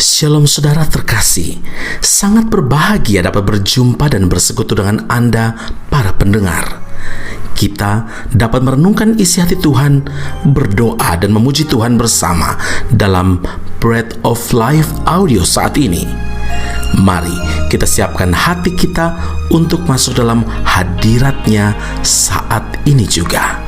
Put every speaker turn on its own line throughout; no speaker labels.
Shalom saudara terkasih, sangat berbahagia dapat berjumpa dan bersekutu dengan Anda para pendengar. Kita dapat merenungkan isi hati Tuhan, berdoa dan memuji Tuhan bersama dalam Bread of Life audio saat ini. Mari kita siapkan hati kita untuk masuk dalam hadirat-Nya saat ini juga.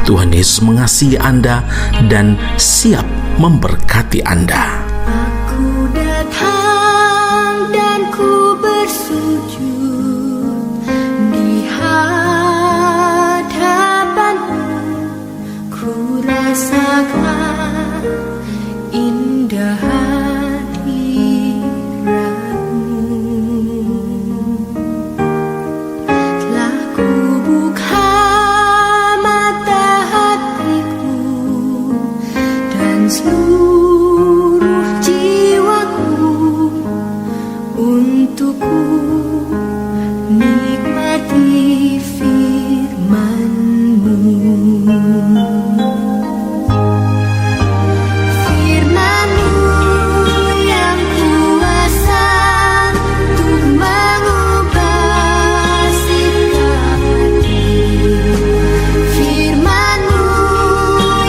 Tuhan Yesus mengasihi Anda dan siap memberkati Anda.
Aku datang dan ku bersujud di hadapan-Mu. Ku rasakan indah hadirat-Mu. Telah ku buka mata hatiku dan seluruh jiwaku untuk ku nikmati firman-Mu. Firman-Mu yang kuasa untuk mengubah sikap hati. Firman-Mu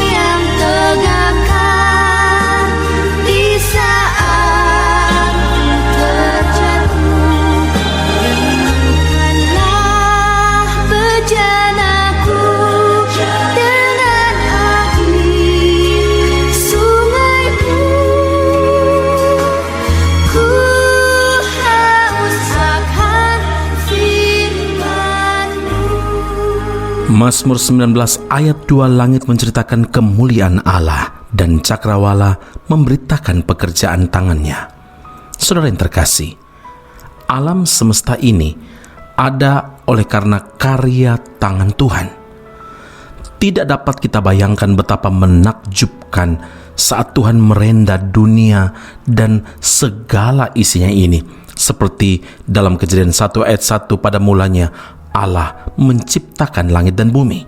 yang tegakkan di saat ku terjatuh. Renungkanlah bejanaku dengan air sungai-Mu. Ku haus akan firman-Mu.
Mazmur 19 ayat 2, langit menceritakan kemuliaan Allah dan cakrawala memberitakan pekerjaan tangannya. Saudara yang terkasih, alam semesta ini ada oleh karena karya tangan Tuhan. Tidak dapat kita bayangkan betapa menakjubkan saat Tuhan merenda dunia dan segala isinya ini. Seperti dalam Kejadian 1 ayat 1, pada mulanya Allah menciptakan langit dan bumi.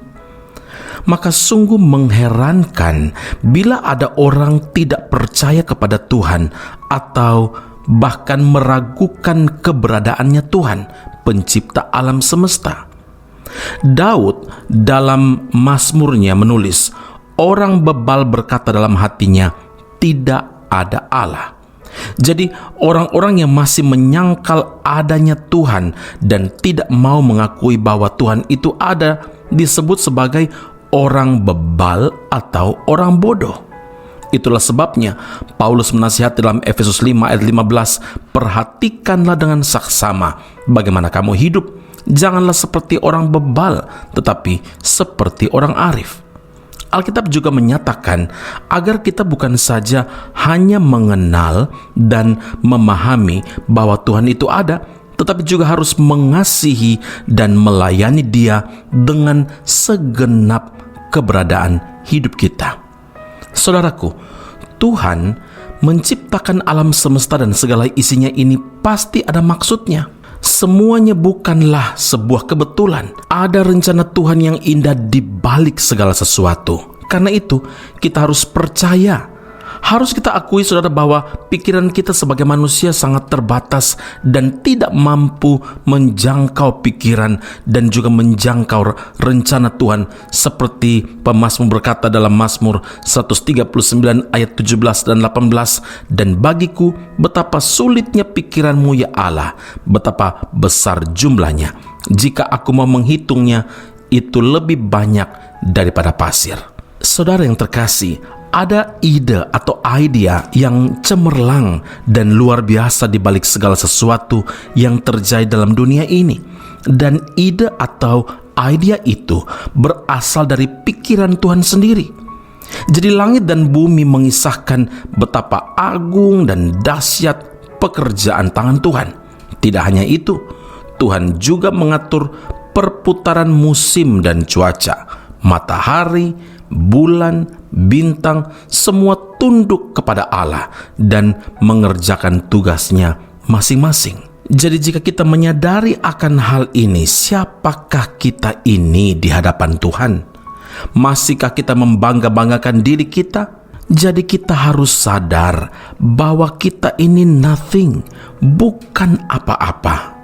Maka sungguh mengherankan bila ada orang tidak percaya kepada Tuhan atau bahkan meragukan keberadaannya Tuhan, pencipta alam semesta. Daud dalam Mazmurnya menulis, orang bebal berkata dalam hatinya, tidak ada Allah. Jadi orang-orang yang masih menyangkal adanya Tuhan dan tidak mau mengakui bahwa Tuhan itu ada disebut sebagai orang bebal atau orang bodoh. Itulah sebabnya Paulus menasihati dalam Efesus 5 ayat 15, perhatikanlah dengan saksama bagaimana kamu hidup. Janganlah seperti orang bebal, tetapi seperti orang arif. Alkitab juga menyatakan agar kita bukan saja hanya mengenal dan memahami bahwa Tuhan itu ada, tetapi juga harus mengasihi dan melayani Dia dengan segenap keberadaan hidup kita. Saudaraku, Tuhan menciptakan alam semesta dan segala isinya ini pasti ada maksudnya. Semuanya bukanlah sebuah kebetulan. Ada rencana Tuhan yang indah di balik segala sesuatu. Karena itu, kita harus percaya. Harus kita akui, saudara, bahwa pikiran kita sebagai manusia sangat terbatas dan tidak mampu menjangkau pikiran dan juga menjangkau rencana Tuhan. Seperti pemazmur berkata dalam Mazmur 139 ayat 17 dan 18, dan bagiku betapa sulitnya pikiran-Mu ya Allah, betapa besar jumlahnya. Jika aku mau menghitungnya, itu lebih banyak daripada pasir. Saudara yang terkasih, ada ide atau idea yang cemerlang dan luar biasa di balik segala sesuatu yang terjadi dalam dunia ini. Dan ide atau idea itu berasal dari pikiran Tuhan sendiri. Jadi langit dan bumi mengisahkan betapa agung dan dahsyat pekerjaan tangan Tuhan. Tidak hanya itu, Tuhan juga mengatur perputaran musim dan cuaca. Matahari, bulan, bintang, semua tunduk kepada Allah dan mengerjakan tugasnya masing-masing. Jadi jika kita menyadari akan hal ini, siapakah kita ini di hadapan Tuhan? Masihkah kita membangga-banggakan diri kita? Jadi kita harus sadar bahwa kita ini nothing, bukan apa-apa.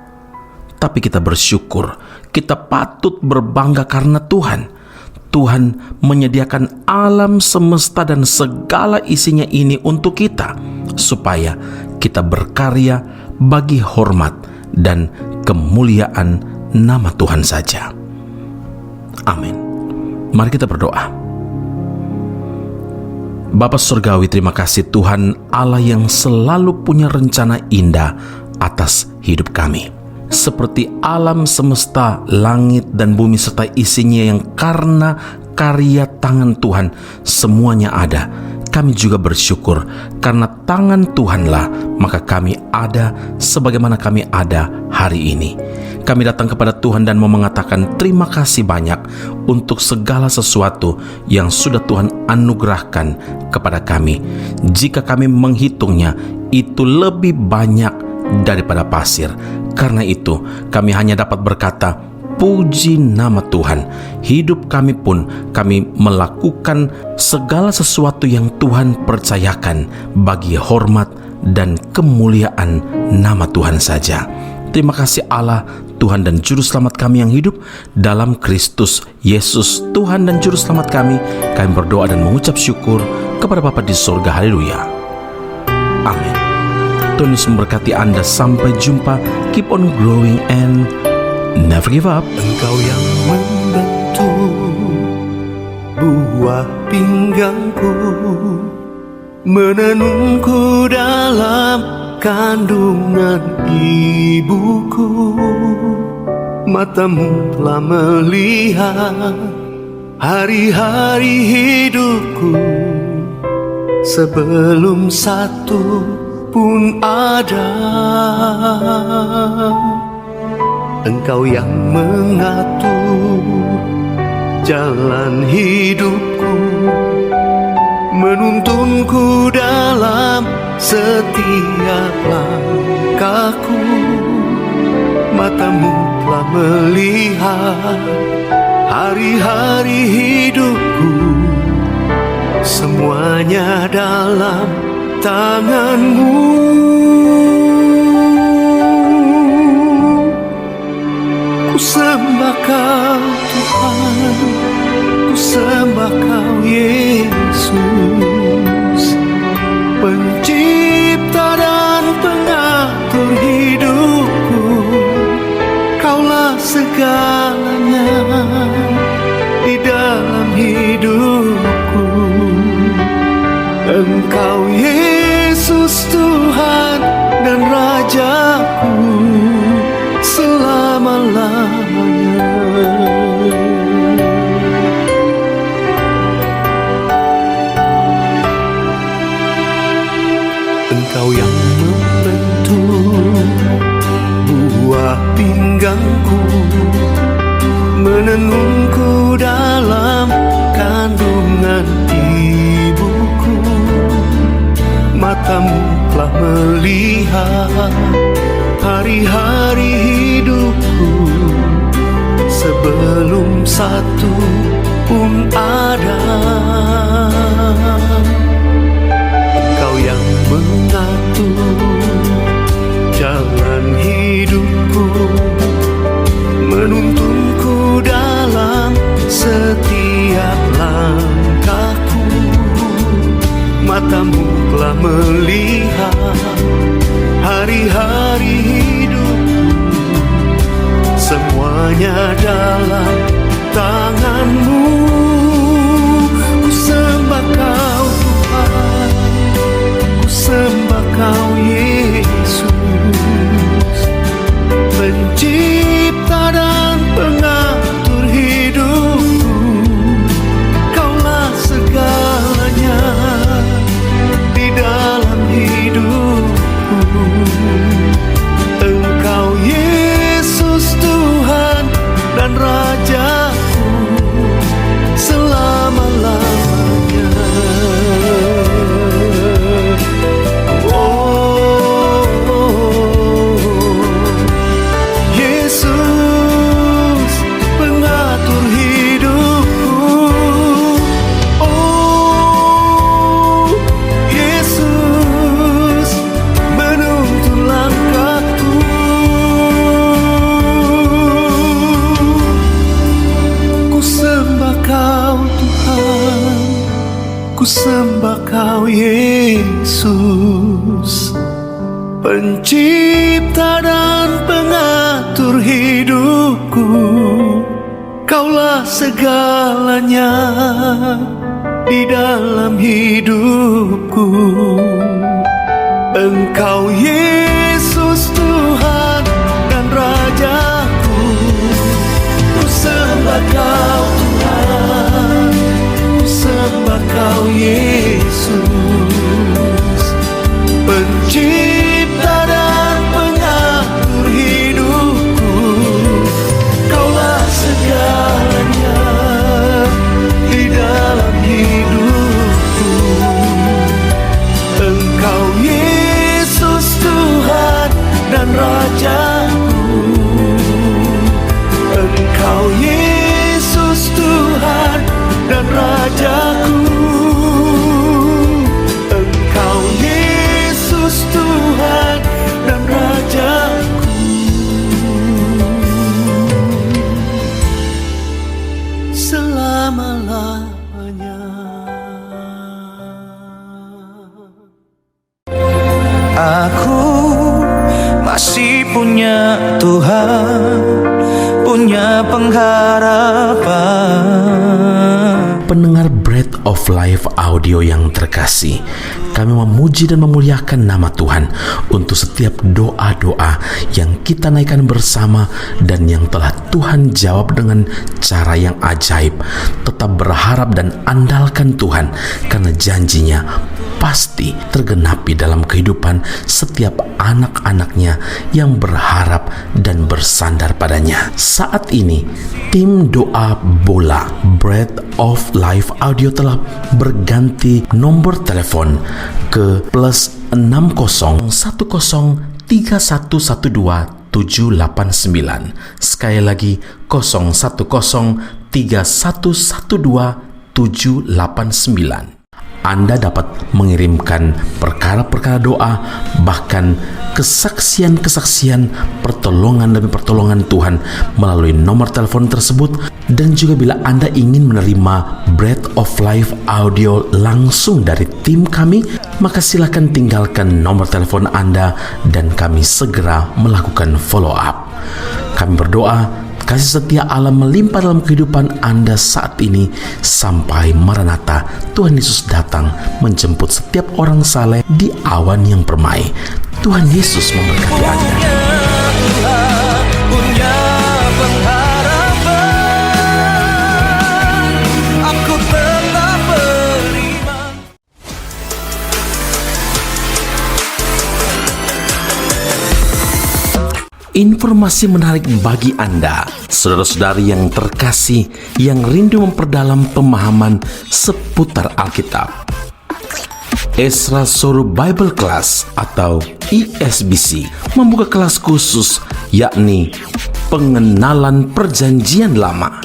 Tapi kita bersyukur, kita patut berbangga karena Tuhan menyediakan alam semesta dan segala isinya ini untuk kita, supaya kita berkarya bagi hormat dan kemuliaan nama Tuhan saja. Amin. Mari kita berdoa. Bapa Surgawi, terima kasih Tuhan Allah yang selalu punya rencana indah atas hidup kami. Seperti alam semesta, langit dan bumi serta isinya yang karena karya tangan Tuhan semuanya ada. Kami juga bersyukur karena tangan Tuhanlah maka kami ada sebagaimana kami ada hari ini. Kami datang kepada Tuhan dan mau mengatakan terima kasih banyak untuk segala sesuatu yang sudah Tuhan anugerahkan kepada kami. Jika kami menghitungnya, itu lebih banyak daripada pasir. Karena itu, kami hanya dapat berkata, puji nama Tuhan. Hidup kami pun kami melakukan segala sesuatu yang Tuhan percayakan bagi hormat dan kemuliaan nama Tuhan saja. Terima kasih Allah, Tuhan dan Juru Selamat kami yang hidup dalam Kristus Yesus, Tuhan dan Juru Selamat kami. Kami berdoa dan mengucap syukur kepada Bapa di surga. Haleluya. Amin. Tuhan Yesus memberkati Anda. Sampai jumpa. Keep on growing and never give up.
Engkau yang membentuk buah pinggangku, menenunku dalam kandungan ibuku. Matamu telah melihat hari-hari hidupku, sebelum satu pun ada. Engkau yang mengatur jalan hidupku, menuntunku dalam setiap langkahku. Matamu telah melihat hari-hari hidupku, semuanya dalam tangan-Mu. Ku sembah Kau Tuhan, ku sembah Kau Yesus, Pencipta dan pengatur hidupku. Kaulah segalanya di dalam hidupku. Engkau Yesus Tuhan dan Rajaku selama-lamanya. Engkau yang membentuk buah pinggangku, menenunku dalam kandungan ibuku. Matamu telah melihat hari-hari hidupku, sebelum satu pun ada. Engkau yang mengatur jalan hidupku, menuntunku dalam setiap langkahku. Matamu telah melihat hari-hari hidupku, semuanya dalam tangan-Mu. Ku sembah Kau Tuhan, ku sembah Kau Yesus, Pencipta dan pengatur hidupku. Kaulah segalanya di dalam hidupku. Engkau Yesus Tuhan dan Rajaku selama-lamanya. Oh, Yesus, Pencipta dan pengatur hidupku. Kaulah segalanya di dalam hidupku. Engkau Yesus Tuhan dan Rajaku. Ku sembah Kau Tuhan, ku sembah Kau Yesus, Pencipta dan pengatur hidupku. Kaulah segalanya di dalam hidupku. Engkau Yesus Tuhan dan Rajaku. Engkau Yesus Tuhan dan Rajaku. Engkau Yesus Tuhan dan Rajaku. Selama-lamanya.
Aku masih punya Tuhan, punya pengharapan.
Pendengar Bread of Life audio yang terkasih, kami memuji dan memuliakan nama Tuhan untuk setiap doa-doa yang kita naikkan bersama dan yang telah Tuhan jawab dengan cara yang ajaib. Tetap berharap dan andalkan Tuhan, karena janjinya pasti tergenapi dalam kehidupan setiap anak-anaknya yang berharap dan bersandar padanya. Saat ini, tim doa bola Bread of Life audio telah berganti nomor telepon ke +60103112 Sekali lagi 0103112 Anda dapat mengirimkan perkara-perkara doa, bahkan kesaksian-kesaksian, pertolongan demi pertolongan Tuhan melalui nomor telepon tersebut. Dan juga bila Anda ingin menerima Bread of Life audio langsung dari tim kami, maka silakan tinggalkan nomor telepon Anda dan kami segera melakukan follow up. Kami berdoa kasih setia Allah melimpah dalam kehidupan Anda saat ini sampai Maranatha, Tuhan Yesus datang menjemput setiap orang saleh di awan yang permai. Tuhan Yesus memberkati Anda.
Punya pengharapan, aku telah beriman.
Informasi menarik bagi Anda, saudara-saudari yang terkasih, yang rindu memperdalam pemahaman seputar Alkitab. Ezra Soru Bible Class atau ESBC membuka kelas khusus, yakni pengenalan Perjanjian Lama.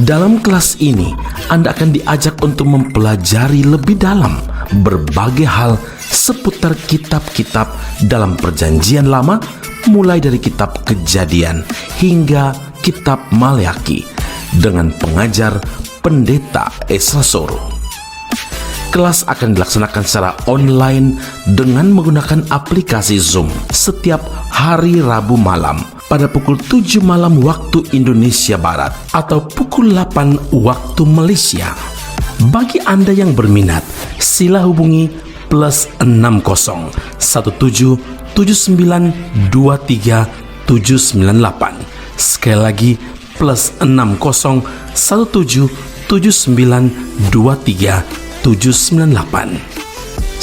Dalam kelas ini, Anda akan diajak untuk mempelajari lebih dalam berbagai hal seputar kitab-kitab dalam Perjanjian Lama, mulai dari kitab Kejadian hingga kitab Maleakhi, dengan pengajar Pendeta Ezra Soru. Kelas akan dilaksanakan secara online dengan menggunakan aplikasi Zoom setiap hari Rabu malam pada pukul 7 malam waktu Indonesia Barat atau pukul 8 waktu Malaysia. Bagi Anda yang berminat, sila hubungi +601779239798. Sekali lagi +601779239798.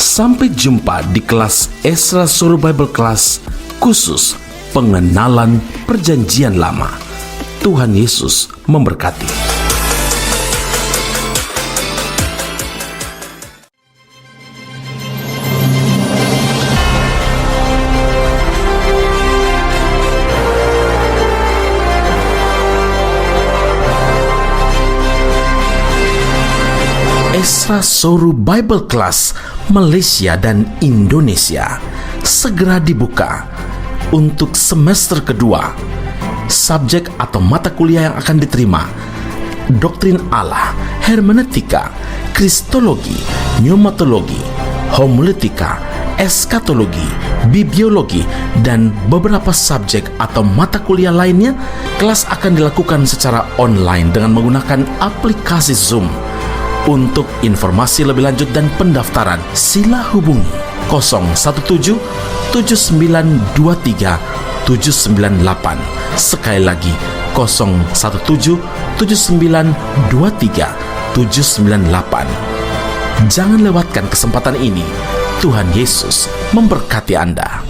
Sampai jumpa di kelas Ezra Soru Bible Class khusus pengenalan Perjanjian Lama. Tuhan Yesus memberkati. Ezra Soru Bible Class Malaysia dan Indonesia segera dibuka untuk semester kedua. Subjek atau mata kuliah yang akan diterima: doktrin Allah, hermeneutika, kristologi, pneumatologi, homiletika, eskatologi, bibliologi, dan beberapa subjek atau mata kuliah lainnya, kelas akan dilakukan secara online dengan menggunakan aplikasi Zoom. Untuk informasi lebih lanjut dan pendaftaran, sila hubungi 017 7923 798. Sekali lagi, 017 7923 798. Jangan lewatkan kesempatan ini. Tuhan Yesus memberkati Anda.